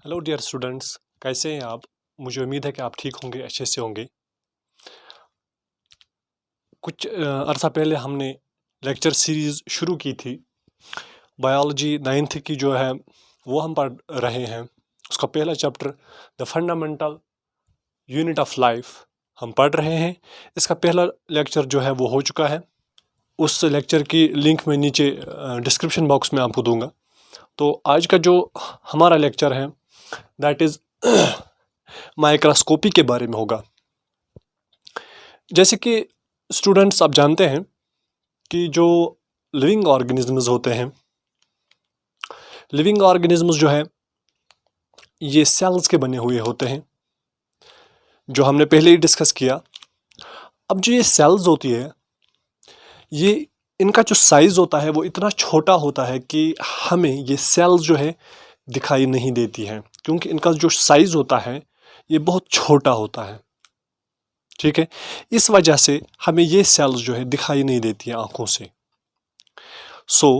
Hello dear students, कैसे हैं आप। मुझे उम्मीद है कि आप ठीक होंगे, अच्छे से होंगे। कुछ अरसा पहले हमने लेक्चर सीरीज़ शुरू की थी। बायोलॉजी 9th की जो है वो हम पढ़ रहे हैं। उसका पहला chapter the fundamental unit of life हम पढ़ रहे हैं। इसका पहला लेक्चर जो है वो हो चुका है। उस लेक्चर की लिंक मैं नीचे डिस्क्रिप्शन बॉक्स में आपको दूंगा। तो आज का जो हमारा लेक्चर है दैट इज़ माइक्रोस्कोपी के बारे में होगा। जैसे कि स्टूडेंट्स आप जानते हैं कि जो लिविंग ऑर्गेनिजम्स होते हैं, लिविंग ऑर्गेनिजम्स जो है ये सेल्स के बने हुए होते हैं, जो हमने पहले ही डिस्कस किया। अब जो ये सेल्स होती है, ये इनका जो साइज़ होता है वो इतना छोटा होता है कि हमें ये सेल्स जो है दिखाई नहीं देती हैं, क्योंकि इनका जो साइज़ होता है ये बहुत छोटा होता है। ठीक है, इस वजह से हमें ये सेल्स जो है दिखाई नहीं देती हैं आंखों से। So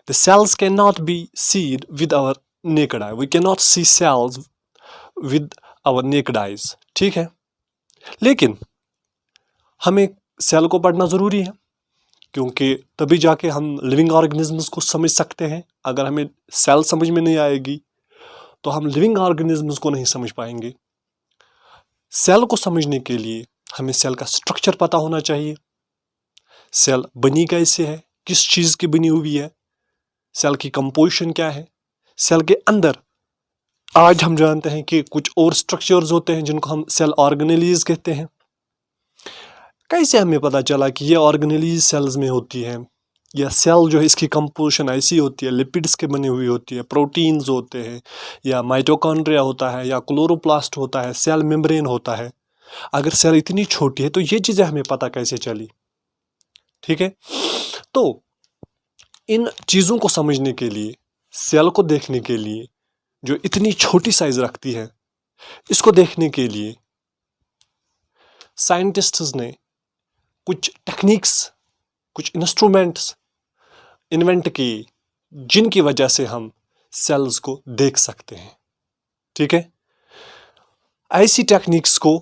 the cells cannot be seen with our naked eye. We cannot see cells with our naked eyes. ठीक है, लेकिन हमें सेल को पढ़ना ज़रूरी है, क्योंकि तभी जाके हम लिविंग ऑर्गेनिजम्स को समझ सकते हैं। अगर हमें सेल समझ में नहीं आएगी तो हम लिविंग ऑर्गेनिजम्स को नहीं समझ पाएंगे। सेल को समझने के लिए हमें सेल का स्ट्रक्चर पता होना चाहिए। सेल बनी कैसे है, किस चीज़ की बनी हुई है, सेल की कंपोजिशन क्या है। सेल के अंदर आज हम जानते हैं कि कुछ और स्ट्रक्चर्स होते हैं जिनको हम सेल ऑर्गेनेलीज कहते हैं। कैसे हमें पता चला कि ये ऑर्गेनेलीज सेल्स में होती है, या सेल जो है इसकी कंपोजिशन ऐसी होती है, लिपिड्स के बनी हुई होती है, प्रोटीन्स होते हैं, या माइटोकॉन्ड्रिया होता है, या क्लोरोप्लास्ट होता है, सेल मेम्ब्रेन होता है। अगर सेल इतनी छोटी है तो ये चीज़ें हमें पता कैसे चली। ठीक है, तो इन चीज़ों को समझने के लिए, सेल को देखने के लिए जो इतनी छोटी साइज रखती है, इसको देखने के लिए साइंटिस्ट्स ने कुछ टेक्निक्स, कुछ इंस्ट्रूमेंट्स इन्वेंट किए, जिनकी वजह से हम सेल्स को देख सकते हैं। ठीक है, ऐसी टेक्निक्स को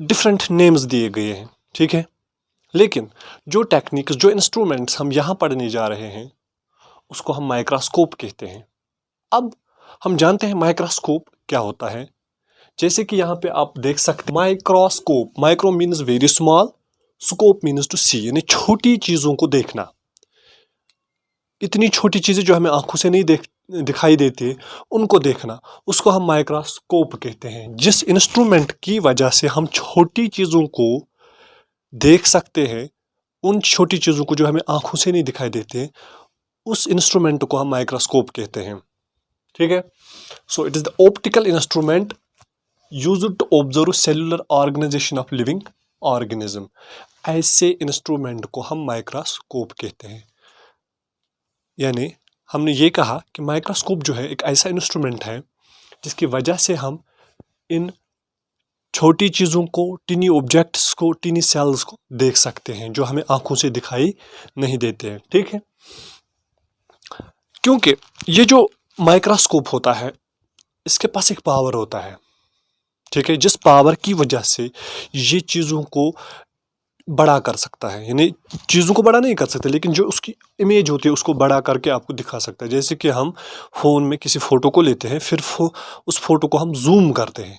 डिफरेंट नेम्स दिए गए हैं। ठीक है, लेकिन जो टेक्निक्स, जो इंस्ट्रूमेंट्स हम यहाँ पढ़ने जा रहे हैं उसको हम माइक्रोस्कोप कहते हैं। अब हम जानते हैं माइक्रोस्कोप क्या होता है। जैसे कि यहाँ पे आप देख सकते हैं microscope, micro means very small, scope means to see, यानी छोटी चीजों को देखना। इतनी छोटी चीजें जो हमें आंखों से नहीं दिखाई देती, उनको देखना, उसको हम माइक्रोस्कोप कहते हैं। जिस इंस्ट्रूमेंट की वजह से हम छोटी चीजों को देख सकते हैं, उन छोटी चीजों को जो हमें आंखों से नहीं दिखाई देते, उस इंस्ट्रूमेंट को हम माइक्रोस्कोप कहते हैं। ठीक है, so it is the optical instrument used to observe cellular organization of living organism। ऐसे इंस्ट्रूमेंट को हम माइक्रोस्कोप कहते हैं। यानी हमने ये कहा कि माइक्रोस्कोप जो है एक ऐसा इंस्ट्रूमेंट है जिसकी वजह से हम इन छोटी चीज़ों को, टिनी ऑब्जेक्ट्स को, टिनी सेल्स को देख सकते हैं जो हमें आंखों से दिखाई नहीं देते हैं। ठीक है, क्योंकि ये जो माइक्रोस्कोप होता है इसके पास एक पावर होता है। ठीक है, जिस पावर की वजह से ये चीज़ों को बड़ा कर सकता है, यानी चीज़ों को बड़ा नहीं कर सकते, लेकिन जो उसकी इमेज होती है उसको बड़ा करके आपको दिखा सकता है। जैसे कि हम फ़ोन में किसी फ़ोटो को लेते हैं, फिर उस फोटो को हम जूम करते हैं,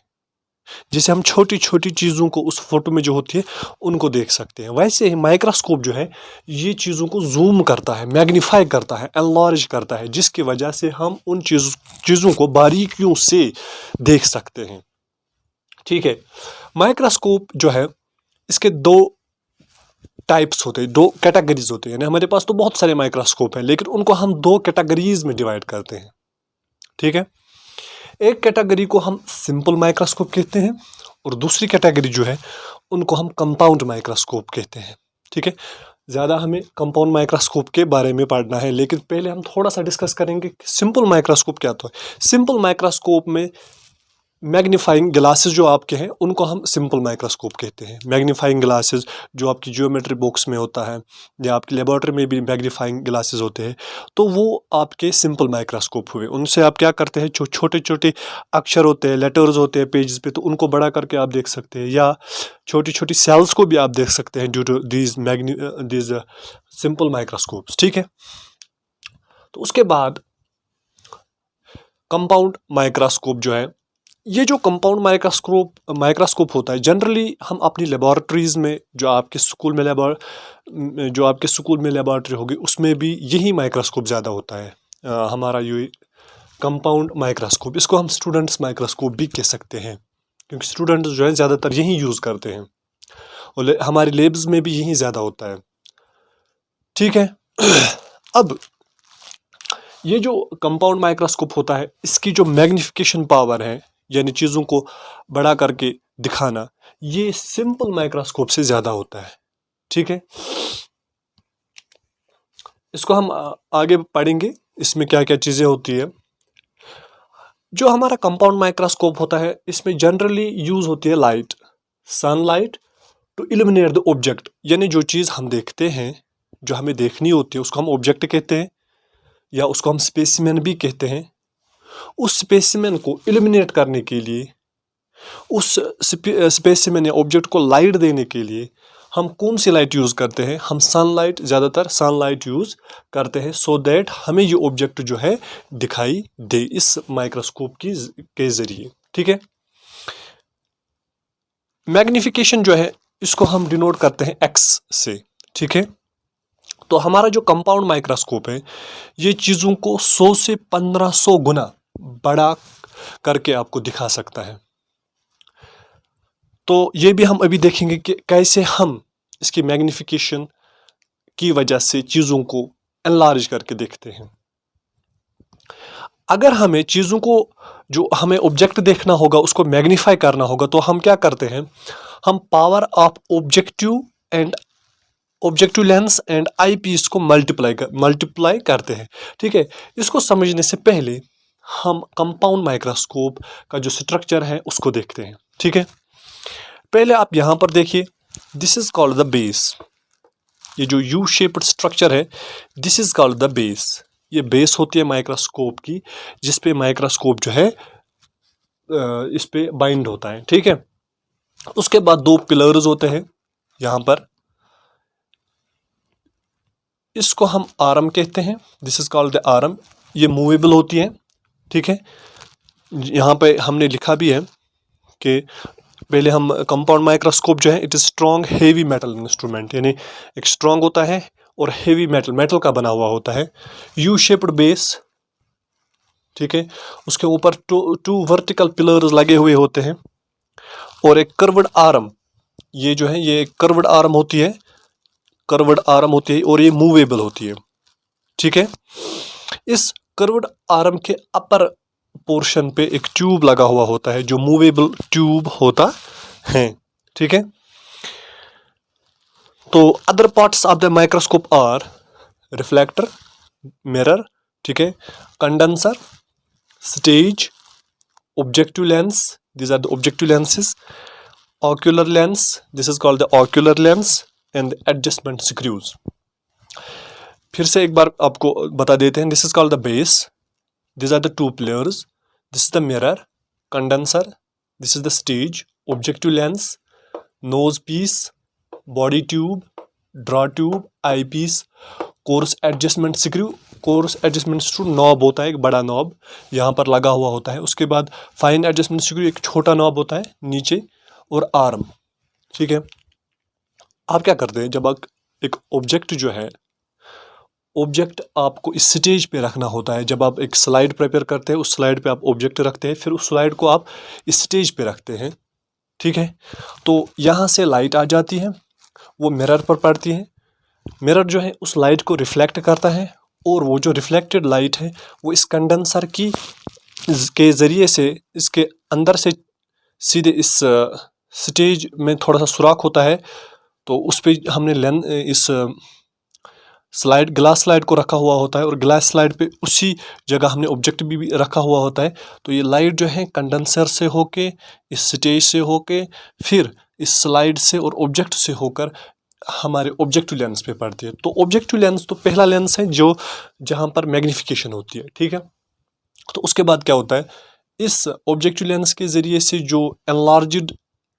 जिससे हम छोटी छोटी चीज़ों को उस फोटो में जो होती है उनको देख सकते हैं। वैसे ही माइक्रोस्कोप जो है ये चीज़ों को जूम करता है, मैग्नीफाई करता है, एनलार्ज करता है, जिसकी वजह से हम उन चीज़ों को बारीकियों से देख सकते हैं। ठीक है, माइक्रोस्कोप जो है इसके दो टाइप्स होते हैं, दो कैटेगरीज होते हैं। यानी हमारे पास तो बहुत सारे माइक्रोस्कोप हैं, लेकिन उनको हम दो कैटेगरीज में डिवाइड करते हैं। ठीक है, एक कैटेगरी को हम सिंपल माइक्रोस्कोप कहते हैं, और दूसरी कैटेगरी जो है उनको हम कंपाउंड माइक्रोस्कोप कहते हैं। ठीक है, ज़्यादा हमें कंपाउंड माइक्रोस्कोप के बारे में पढ़ना है, लेकिन पहले हम थोड़ा सा डिस्कस करेंगे कि सिंपल माइक्रोस्कोप क्या होता है। सिंपल माइक्रोस्कोप में मैग्नीफाइंग ग्लासेस जो आपके हैं उनको हम सिंपल माइक्रोस्कोप कहते हैं। मैग्नीफाइंग ग्लासेस जो आपकी ज्योमेट्री बॉक्स में होता है या आपकी लेबोरेटरी में भी मैग्नीफाइंग ग्लासेस होते हैं, तो वो आपके सिंपल माइक्रोस्कोप हुए। उनसे आप क्या करते हैं, जो छोटे छोटे अक्षर होते हैं, लेटर्स होते हैं पेजेस पे, तो उनको बड़ा करके आप देख सकते हैं, या छोटी छोटी सेल्स को भी आप देख सकते हैं due to these simple microscopes. ठीक है, तो उसके बाद कंपाउंड माइक्रोस्कोप जो है, ये जो कंपाउंड माइक्रोस्कोप होता है, जनरली हम अपनी लेबोरेटरीज में, जो आपके स्कूल में लेबोरेटरी होगी उसमें भी यही माइक्रोस्कोप ज़्यादा होता है। हमारा ये कंपाउंड माइक्रोस्कोप, इसको हम स्टूडेंट्स माइक्रोस्कोप भी कह सकते हैं, क्योंकि स्टूडेंट्स जो है ज़्यादातर यही यूज़ करते हैं, और हमारी लेब्स में भी यही ज़्यादा होता है। ठीक है, अब ये जो कंपाउंड माइक्रोस्कोप होता है, इसकी जो मैग्निफिकेशन पावर है, यानी चीज़ों को बड़ा करके दिखाना, ये सिंपल माइक्रोस्कोप से ज़्यादा होता है। ठीक है, इसको हम आगे पढ़ेंगे, इसमें क्या क्या चीज़ें होती है। जो हमारा कंपाउंड माइक्रोस्कोप होता है, इसमें जनरली यूज़ होती है light, sunlight, to illuminate the object, यानी जो चीज़ हम देखते हैं, जो हमें देखनी होती है, उसको हम ऑब्जेक्ट कहते हैं, या उसको हम स्पेसिमेन भी कहते हैं। उस स्पेसिमेन को इल्यूमिनेट करने के लिए, उस स्पेसिमेन या ऑब्जेक्ट को लाइट देने के लिए हम कौन सी लाइट यूज़ करते हैं? हम सनलाइट, ज़्यादातर सनलाइट यूज़ करते हैं, सो दैट हमें ये ऑब्जेक्ट जो है दिखाई दे इस माइक्रोस्कोप के ज़रिए। ठीक है, मैग्निफिकेशन जो है इसको हम डिनोट करते हैं एक्स से। ठीक है, तो हमारा जो कंपाउंड माइक्रोस्कोप है, ये चीज़ों को 100 से 1500 गुना बड़ा करके आपको दिखा सकता है। तो ये भी हम अभी देखेंगे कि कैसे हम इसकी मैग्निफिकेशन की वजह से चीज़ों को एनलार्ज करके देखते हैं। अगर हमें चीज़ों को, जो हमें ऑब्जेक्ट देखना होगा, उसको मैग्नीफाई करना होगा, तो हम क्या करते हैं, हम power of objective lens and eyepiece को मल्टीप्लाई करते हैं। ठीक है, इसको समझने से पहले हम कंपाउंड माइक्रोस्कोप का जो स्ट्रक्चर है उसको देखते हैं। ठीक है, पहले आप यहाँ पर देखिए, this is called the base. ये जो यू शेप्ड स्ट्रक्चर है, this is called the base. ये बेस होती है माइक्रोस्कोप की, जिस पे माइक्रोस्कोप जो है इस पे बाइंड होता है। ठीक है, उसके बाद दो पिलर्स होते हैं यहाँ पर, इसको हम आर्म कहते हैं, this is called the arm. ये मूवेबल होती है। ठीक है, यहाँ पे हमने लिखा भी है कि पहले हम कंपाउंड माइक्रोस्कोप जो है, it is strong heavy metal instrument, यानी एक स्ट्रॉन्ग होता है और हेवी मेटल का बना हुआ होता है। यू शेप्ड बेस, ठीक है, उसके ऊपर टू वर्टिकल पिलर्स लगे हुए होते हैं, और एक कर्व्ड आर्म। ये जो है, ये कर्व्ड आर्म होती है, और ये मूवेबल होती है। ठीक है, इस कर्व्ड आर्म के अपर पोर्शन पे एक ट्यूब लगा हुआ होता है, जो मूवेबल ट्यूब होता है। ठीक है, तो other parts of the microscope are reflector, mirror, ठीक है, condenser, stage, objective lens, these are the objective lenses, ocular lens, this is called the ocular lens, and the adjustment screws. फिर से एक बार आपको बता देते हैं, this is called the base, these are the two pillars, this is the mirror, condenser, this is the stage, objective lens, nose piece, body tube, draw tube, eyepiece, course adjustment screw knob होता है, एक बड़ा knob यहाँ पर लगा हुआ होता है। उसके बाद फाइन एडजस्टमेंट स्क्रू, एक छोटा नॉब होता है नीचे, और आर्म। ठीक है, आप क्या करते हैं, जब आप एक ऑब्जेक्ट जो है, ऑब्जेक्ट आपको इस स्टेज पे रखना होता है। जब आप एक स्लाइड प्रिपेयर करते हैं, उस स्लाइड पे आप ऑब्जेक्ट रखते हैं, फिर उस स्लाइड को आप इस स्टेज पे रखते हैं। ठीक है, तो यहाँ से लाइट आ जाती है, वो मिरर पर पड़ती है। मिरर जो है उस लाइट को रिफ्लेक्ट करता है, और वो जो रिफ्लेक्टेड लाइट है वो इस कंडेंसर के ज़रिए से, इसके अंदर से सीधे इस स्टेज में थोड़ा सा सुराख होता है, तो उस पर हमने इस स्लाइड, ग्लास स्लाइड को रखा हुआ होता है और ग्लास स्लाइड पे उसी जगह हमने ऑब्जेक्ट भी रखा हुआ होता है। तो ये लाइट जो है कंडेंसर से होके, इस स्टेज से होके, फिर इस स्लाइड से और ऑब्जेक्ट से होकर हमारे ऑब्जेक्टिव लेंस पे पड़ती है। तो ऑब्जेक्टिव लेंस तो पहला लेंस है जो जहाँ पर मैग्नीफिकेशन होती है, ठीक है। तो उसके बाद क्या होता है, इस ऑब्जेक्टिव लेंस के ज़रिए से जो एनलार्ज्ड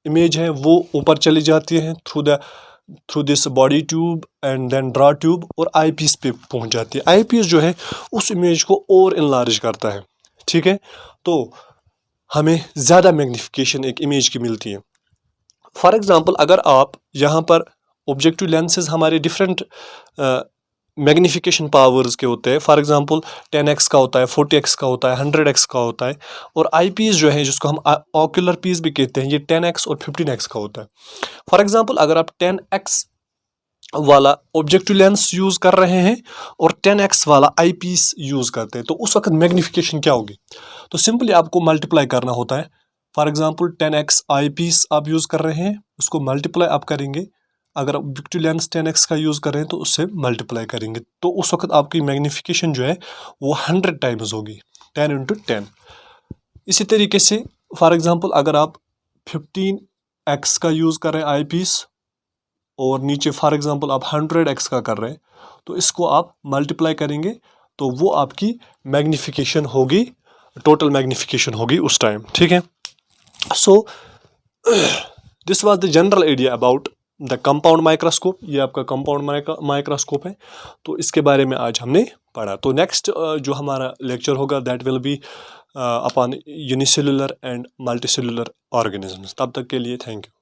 इमेज है वो ऊपर चली जाती है through this body tube and then draw tube और आई पीस पे पहुंच जाती है। आई पीस जो है उस इमेज को और एनलार्ज करता है, ठीक है। तो हमें ज़्यादा मैग्नीफिकेशन एक इमेज की मिलती है। फॉर एग्जांपल अगर आप यहाँ पर ऑब्जेक्टिव लेंसेज हमारे डिफरेंट मैग्नीफिकेशन पावर्स के होते हैं। फॉर एग्जांपल 10x का होता है, 40x का होता है, 100x का होता है। और आई पीस जो है जिसको हम ऑक्यूलर पीस भी कहते हैं, ये 10x और 15x का होता है। फॉर एग्जांपल अगर आप 10x वाला ऑब्जेक्टिव लेंस यूज़ कर रहे हैं और 10x वाला आई पीस यूज़ करते हैं, तो उस वक्त मैग्नीफिकेशन क्या होगी? तो सिंपली आपको मल्टीप्लाई करना होता है। For example 10x eyepiece आप यूज़ कर रहे हैं, उसको मल्टीप्लाई आप करेंगे। अगर ऑब्जेक्टिव लेंस 10x का यूज़ कर रहे हैं तो उससे मल्टीप्लाई करेंगे, तो उस वक्त आपकी मैग्नीफिकेशन जो है वो 100 टाइम्स होगी, 10 इंटू 10। इसी तरीके से फॉर एग्जांपल अगर आप 15x का यूज़ कर रहे हैं आई पीस और नीचे फॉर एग्जांपल आप 100x का कर रहे हैं, तो इसको आप मल्टीप्लाई करेंगे तो वो आपकी मैग्नीफिकेशन होगी, टोटल मैग्नीफिकेशन होगी उस टाइम, ठीक है। So this was the general idea about the compound microscope. ये आपका कंपाउंड माइक्रोस्कोप है, तो इसके बारे में आज हमने पढ़ा। तो नेक्स्ट जो हमारा लेक्चर होगा that will be upon unicellular and multicellular organisms. तब तक के लिए थैंक यू।